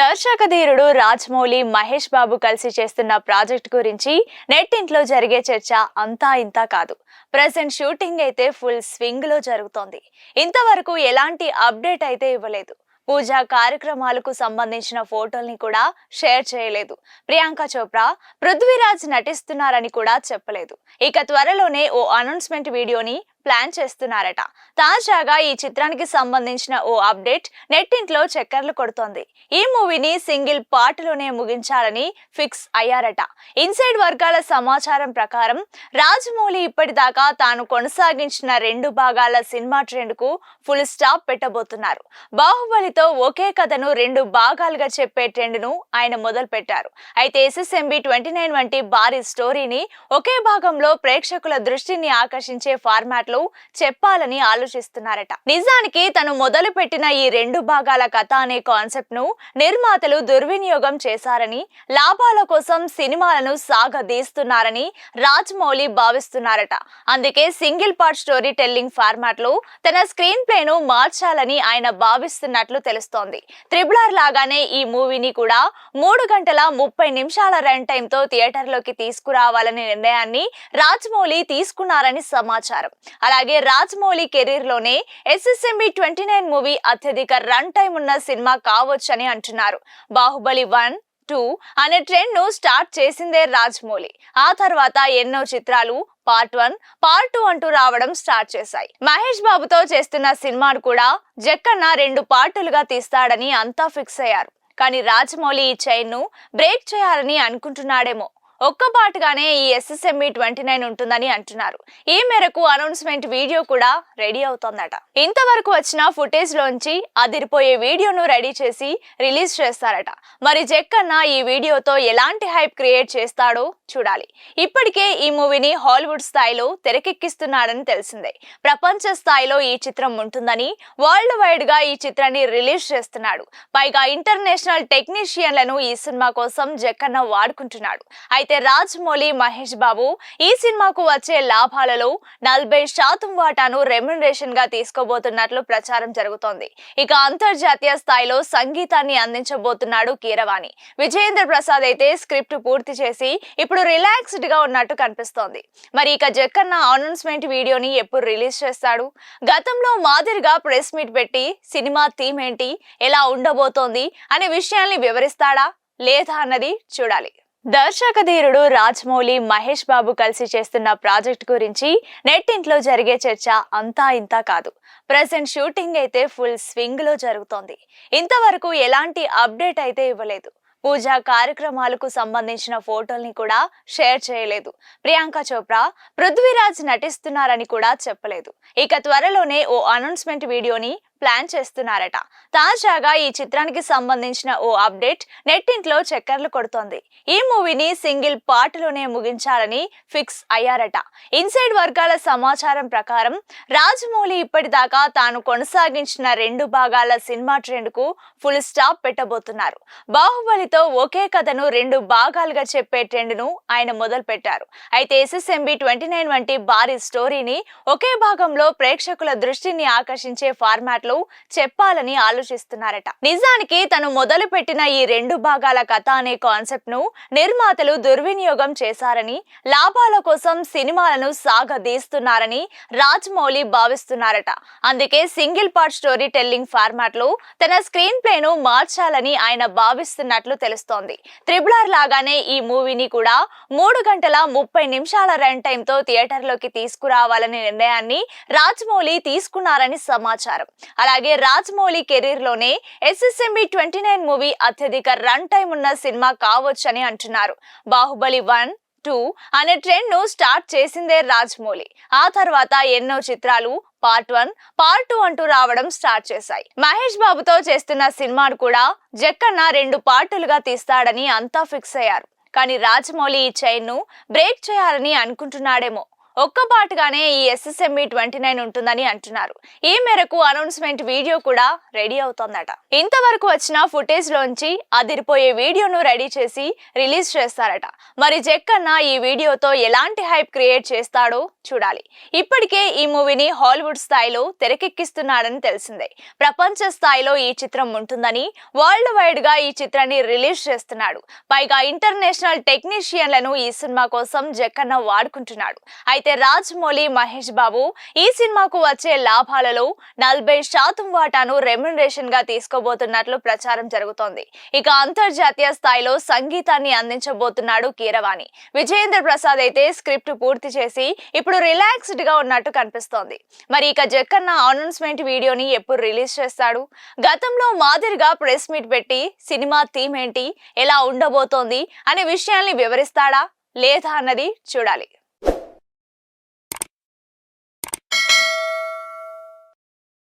దర్శకధీరుడు రాజమౌళి, మహేష్ బాబు కలిసి చేస్తున్న ప్రాజెక్ట్ గురించి నెట్టింట్లో జరిగే చర్చ అంతా ఇంతా కాదు. ప్రెజెంట్ షూటింగ్ అయితే ఫుల్ స్వింగ్ లో జరుగుతోంది. ఇంతవరకు ఎలాంటి అప్డేట్ అయితే ఇవ్వలేదు. పూజా కార్యక్రమాలకు సంబంధించిన ఫోటోల్ని కూడా షేర్ చేయలేదు. ప్రియాంక చోప్రా, పృథ్వీరాజ్ నటిస్తున్నారని కూడా చెప్పలేదు. ఇక త్వరలోనే ఓ అనౌన్స్మెంట్ వీడియోని ప్లాన్ చేస్తున్నారట. తాజాగా ఈ చిత్రానికి సంబంధించిన ఓ అప్డేట్ నెట్టింట్లో చక్కర్లు కొడుతోంది. ఈ మూవీని సింగిల్ పార్ట్ లోనే ముగించాలని ఫిక్స్ అయ్యారట. ఇన్సైడ్ వర్గాల సమాచారం ప్రకారం రాజమౌళి ఇప్పటిదాకా తాను కొనసాగించిన 2 భాగాల సినిమా ట్రెండ్ కు ఫుల్ స్టాప్ పెట్టబోతున్నారు. బాహుబలితో ఒకే కథను 2 భాగాలుగా చెప్పే ట్రెండ్ ను ఆయన మొదలు పెట్టారు. అయితే SSMB 29 వంటి భారీ స్టోరీని ఒకే భాగంలో ప్రేక్షకుల దృష్టిని ఆకర్షించే ఫార్మాట్ చెప్పాలని ఆలోచిస్తున్నారట. నిజానికి తను మొదలు పెట్టిన ఈ 2 భాగాల కథ అనే కాన్సెప్ట్ ను నిర్మాతలు దుర్వినియోగం చేశారని, లాభాల కోసం సినిమాలను సాగదీస్తున్నారని రాజమౌళి భావిస్తున్నారట. అందుకే single part story telling format లో తన స్క్రీన్ ప్లే ను మార్చాలని ఆయన భావిస్తున్నట్లు తెలుస్తోంది. RRR లాగానే ఈ మూవీని కూడా 3 గంటల 30 నిమిషాల రన్ టైమ్ తో థియేటర్లోకి తీసుకురావాలనే నిర్ణయాన్ని రాజమౌళి తీసుకున్నారని సమాచారం. అలాగే రాజమౌళి కెరీర్ లోనే SSMB 29 మూవీ అత్యధిక రన్ టైం ఉన్న సినిమా కావచ్చని అంటున్నారు. బాహుబలి 1, 2 అనే ట్రెండ్ ను స్టార్ట్ చేసిందే రాజమౌళి. ఆ తర్వాత ఎన్నో చిత్రాలు పార్ట్ 1, పార్ట్ 2 అంటూ రావడం స్టార్ట్ చేశాయి. మహేష్ బాబుతో చేస్తున్న సినిమాను కూడా జక్కన్న 2 పార్టులుగా తీస్తాడని అంతా ఫిక్స్ అయ్యారు. కానీ రాజమౌళి ఈ చైన్ ను బ్రేక్ చేయాలని అనుకుంటున్నాడేమో. ఒక్క పాటుగానే ఈ SSMB 29 ఉంటుందని అంటున్నారు. ఈ మేరకు అనౌన్స్మెంట్ వీడియో కూడా రెడీ అవుతోందట. ఇంతవరకు వచ్చిన ఫుటేజ్ లోంచి అదిరిపోయే వీడియోను రెడీ చేసి రిలీజ్ చేస్తారట. మరి జక్కన్న ఈ వీడియోతో ఎలాంటి హైప్ క్రియేట్ చేస్తాడో చూడాలి. ఇప్పటికే ఈ మూవీని హాలీవుడ్ స్థాయిలో తెరకెక్కిస్తున్నాడని తెలిసిందే. ప్రపంచ స్థాయిలో ఈ చిత్రం ఉంటుందని, వరల్డ్ వైడ్ గా ఈ చిత్రాన్ని రిలీజ్ చేస్తున్నాడు. పైగా ఇంటర్నేషనల్ టెక్నీషియన్లను ఈ సినిమా కోసం జక్కన్న వాడుకుంటున్నాడు. అయితే రాజమౌళి, మహేష్ బాబు ఈ సినిమాకు వచ్చే లాభాలలో 40% వాటాను రెమ్యునరేషన్ గా తీసుకోబోతున్నట్లు ప్రచారం జరుగుతోంది. ఇక అంతర్జాతీయ స్థాయిలో సంగీతాన్ని అందించబోతున్నాడు కీరవాణి. విజయేంద్ర ప్రసాద్ అయితే స్క్రిప్ట్ పూర్తి చేసి ఇప్పుడు రిలాక్స్డ్ గా ఉన్నట్టు కనిపిస్తోంది. మరి ఇక జక్కన్న అనౌన్స్మెంట్ వీడియోని ఎప్పుడు రిలీజ్ చేస్తాడు? గతంలో మాదిరిగా ప్రెస్ మీట్ పెట్టి సినిమా థీమ్ ఏంటి, ఎలా ఉండబోతోంది అనే విషయాల్ని వివరిస్తాడా లేదా అన్నది చూడాలి. దర్శకధీరుడు రాజమౌళి, మహేష్ బాబు కలిసి చేస్తున్న ప్రాజెక్ట్ గురించి నెట్టింట్లో జరిగే చర్చ అంతా ఇంతా కాదు. ప్రెజెంట్ షూటింగ్ అయితే ఫుల్ స్వింగ్ లో జరుగుతోంది. ఇంతవరకు ఎలాంటి అప్డేట్ అయితే ఇవ్వలేదు. పూజా కార్యక్రమాలకు సంబంధించిన ఫోటోల్ని కూడా షేర్ చేయలేదు. ప్రియాంక చోప్రా, పృథ్వీరాజ్ నటిస్తున్నారని కూడా చెప్పలేదు. ఇక త్వరలోనే ఓ అనౌన్స్మెంట్ వీడియోని ప్లాన్ చేస్తున్నారట. తాజాగా ఈ చిత్రానికి సంబంధించిన ఓ అప్డేట్ నెట్టింట్లో చక్కర్లు కొడుతోంది. ఈ మూవీని సింగిల్ పార్ట్ లోనే ముగించాలని ఫిక్స్ అయ్యారట. ఇన్సైడ్ వర్గాల సమాచారం ప్రకారం రాజమౌళి ఇప్పటిదాకా తాను కొనసాగించిన 2 భాగాల సినిమా ట్రెండ్ కు ఫుల్ స్టాప్ పెట్టబోతున్నారు. బాహుబలితో ఒకే కథను 2 భాగాలుగా చెప్పే ట్రెండ్ ను ఆయన మొదలు పెట్టారు. అయితే SSMB 29 వంటి భారీ స్టోరీని ఒకే భాగంలో ప్రేక్షకుల దృష్టిని ఆకర్షించే ఫార్మాట్ చెప్పాలని ఆలోచిస్తున్నారట. నిజానికి తను మొదలు పెట్టిన ఈ 2 భాగాల కథ అనే కాన్సెప్ట్ ను నిర్మాతలు దుర్వినియోగం చేశారని, లాభాల కోసం సినిమాలను సాగదీస్తున్నారని రాజమౌళి భావిస్తున్నారట. అందుకే single part story telling format లో తన స్క్రీన్ ప్లే ను మార్చాలని ఆయన భావిస్తున్నట్లు తెలుస్తోంది. RRR లాగానే ఈ మూవీని కూడా 3 గంటల 30 నిమిషాల రన్ టైమ్ తో థియేటర్లోకి తీసుకురావాలనే నిర్ణయాన్ని రాజమౌళి తీసుకున్నారని సమాచారం. అలాగే రాజమౌళి కెరీర్ లోనే SSMB 29 మూవీ అత్యధిక రన్ టైం ఉన్న సినిమా కావచ్చని అంటున్నారు. బాహుబలి 1, 2 అనే ట్రెండ్ ను స్టార్ట్ చేసిందే రాజమౌళి. ఆ తర్వాత ఎన్నో చిత్రాలు పార్ట్ 1, పార్ట్ 2 అంటూ రావడం స్టార్ట్ చేశాయి. మహేష్ బాబుతో చేస్తున్న సినిమాను కూడా జక్కన్న 2 పార్టులుగా తీస్తాడని అంతా ఫిక్స్ అయ్యారు. కానీ రాజమౌళి ఈ చైన్ ను బ్రేక్ చేయాలని అనుకుంటున్నాడేమో. ఒక్కపాటుగానే ఈ SSME 29 ఉంటుందని అంటున్నారు. ఈ మేరకు అనౌన్స్మెంట్ వీడియో కూడా రెడీ అవుతోందట. ఇంతవరకు వచ్చిన ఫుటేజ్ లోంచి అదిరిపోయే వీడియోను రెడీ చేసి రిలీజ్ చేస్తారట. మరి జక్కన్న ఈ వీడియోతో ఎలాంటి హైప్ క్రియేట్ చేస్తాడో చూడాలి. ఇప్పటికే ఈ మూవీని హాలీవుడ్ స్థాయిలో తెరకెక్కిస్తున్నాడని తెలిసిందే. ప్రపంచ స్థాయిలో ఈ చిత్రం ఉంటుందని వరల్డ్ వైడ్ గా ఈ చిత్రాన్ని రిలీజ్ చేస్తున్నాడు. పైగా ఇంటర్నేషనల్ టెక్నీషియన్లను ఈ సినిమా కోసం జక్కన్న వాడుకుంటున్నాడు. అయితే రాజమౌళి, మహేష్ బాబు ఈ సినిమాకు వచ్చే లాభాలలో 40% వాటాను రెమ్యునరేషన్ గా తీసుకోబోతున్నట్లు ప్రచారం జరుగుతోంది. ఇక అంతర్జాతీయ స్థాయిలో సంగీతాన్ని అందించబోతున్నాడు కీరవాణి. విజయేంద్ర ప్రసాద్ అయితే స్క్రిప్ట్ పూర్తి చేసి ఇప్పుడు రిలాక్స్డ్ గా ఉన్నట్టు కనిపిస్తోంది. మరి ఇక జక్కన్న అనౌన్స్మెంట్ వీడియోని ఎప్పుడు రిలీజ్ చేస్తాడు? గతంలో మాదిరిగా ప్రెస్ మీట్ పెట్టి సినిమా థీమ్ ఏంటి, ఎలా ఉండబోతోంది అనే విషయాల్ని వివరిస్తాడా లేదా అన్నది చూడాలి.